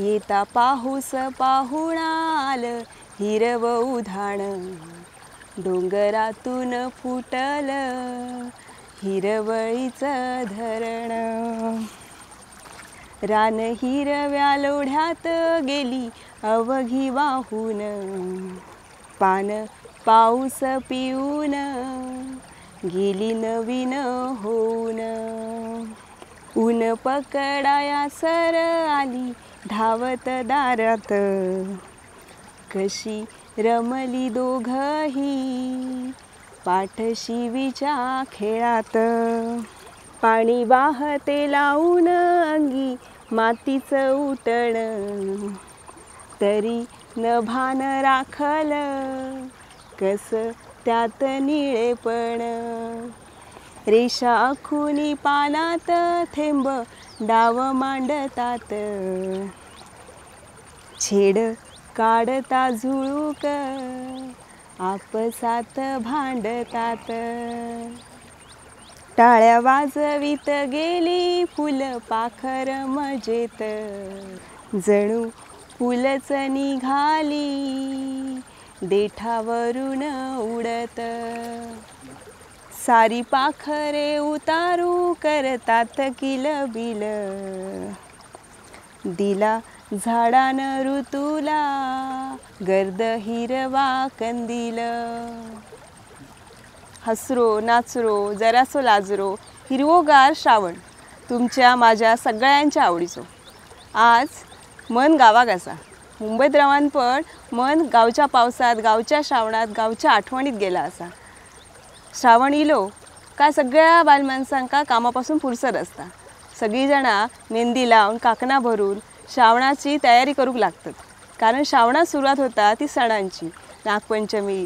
येता पाऊस पाहुणाल हिरव उधाण डोंगरातून फुटल हिरवळीचं धरण रान हिरव्या लोढ्यात गेली अवघी वाहून पान पाऊस पिऊन गेली नवीन होऊन ऊन पकडाया सर आली धावत दारात कशी रमली दोघही पाठशिवीच्या खेळात पाणी वाहते लावून अंगी मातीचं उटण तरी न भान राखल कस त्यात निळेपण रेषा खुनी पानात थेंब डाव मांडतात छेड काढता झुळूक आपसात भांडतात टाळ्या वाजवीत गेली फुल पाखर मजेत जणू फुलच निघाली देठावरून उडत सारी पाखरे उतारू करतात किलबिल दिला झाडान ऋतूला गर्द हिरवा कंदील हसरो नाचरो जरासो लाजरो हिरवोगार श्रावण तुमच्या माझ्या सगळ्यांच्या आवडीचो आज मन गावाक आसा मुंबईत रावन पण मन गावच्या पावसात गावच्या श्रावणात गावच्या आठवणीत गेला आसा श्रावण इलो काय सगळ्या बालमानसांका कामापासून फुरसत असता सगळी जाणां मेहंदी लावून काकणां भरून श्रावणाची तयारी करूक लागतात कारण श्रावणात सुरुवात होता ती सणांची नागपंचमी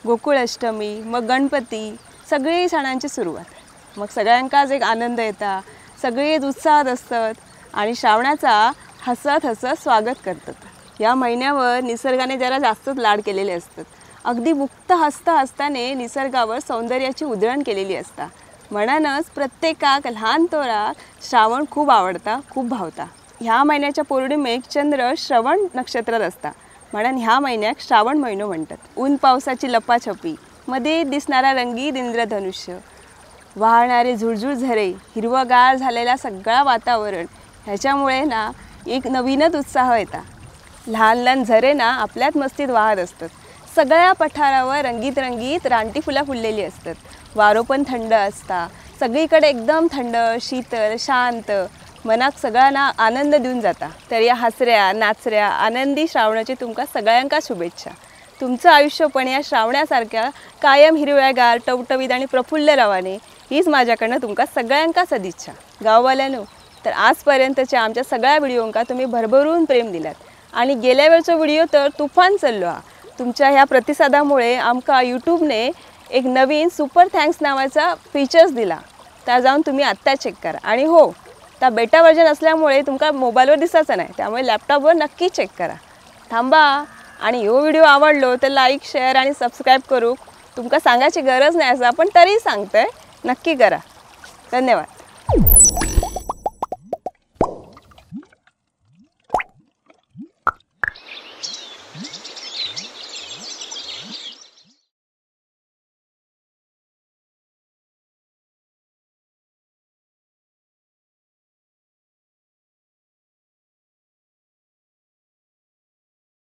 गोकुळ अष्टमी मग गणपती सगळी सणांची सुरुवात मग सगळ्यांकाच एक आनंद येता सगळीच उत्साहात असतात आणि श्रावणाचा हसत हसत स्वागत करतात या महिन्यावर निसर्गाने जरा जास्तच लाड केलेले असतात अगदी मुक्त हसता हसताने निसर्गावर सौंदर्याची उधळण केलेली असता म्हणूनच प्रत्येकाक लहान तोराक श्रावण खूप आवडता खूप भावता ह्या महिन्याच्या पौर्णिमेक चंद्र श्रवण नक्षत्रात असता म्हणून ह्या महिन्याक श्रावण महिनो म्हणतात ऊन पावसाची लपाछपी मध्ये दिसणारा रंगीत इंद्रधनुष्य वाहणारे झुळझुळ झरे हिरवगार झालेला सगळा वातावरण ह्याच्यामुळे ना एक नवीनच उत्साह येता लहान लहान झरे ना आपल्यात मस्तीत वाहत असतात सगळ्या पठारावर रंगीत रंगीत रानटी फुलं फुललेली असतात वारो पण थंड असता सगळीकडे एकदम थंड शीतल शांत मनाक सगळ्यांना आनंद देऊन जाता तर या हसऱ्या नाचऱ्या आनंदी श्रावणाची तुमका सगळ्यांका शुभेच्छा तुमचं आयुष्य पण या श्रावणासारख्या कायम हिरव्यागार टवटवीत आणि प्रफुल्ल रवाने हीच माझ्याकडनं तुमका सगळ्यांका सदिच्छा गाववाल्यांनो तर आजपर्यंतच्या आमच्या सगळ्या व्हिडिओंका तुम्ही भरभरून प्रेम दिलात आणि गेल्या वेळचा व्हिडिओ तर तुफान चाललो हा तुमच्या ह्या प्रतिसादामुळे आमका यूट्यूबने एक नवीन सुपर थँक्स नावाचा फीचर्स दिला त्या जाऊन तुम्ही आत्ता चेक करा आणि हो त्या बेटा वर्जन असल्यामुळे तुमका मोबाईलवर दिसायचं नाही त्यामुळे लॅपटॉपवर नक्की चेक करा थांबा आणि ह्यो व्हिडिओ आवडलो तर लाईक शेअर आणि सबस्क्राईब करू तुमका सांगायची गरज नाही असं पण तरी सांगतोय नक्की करा धन्यवाद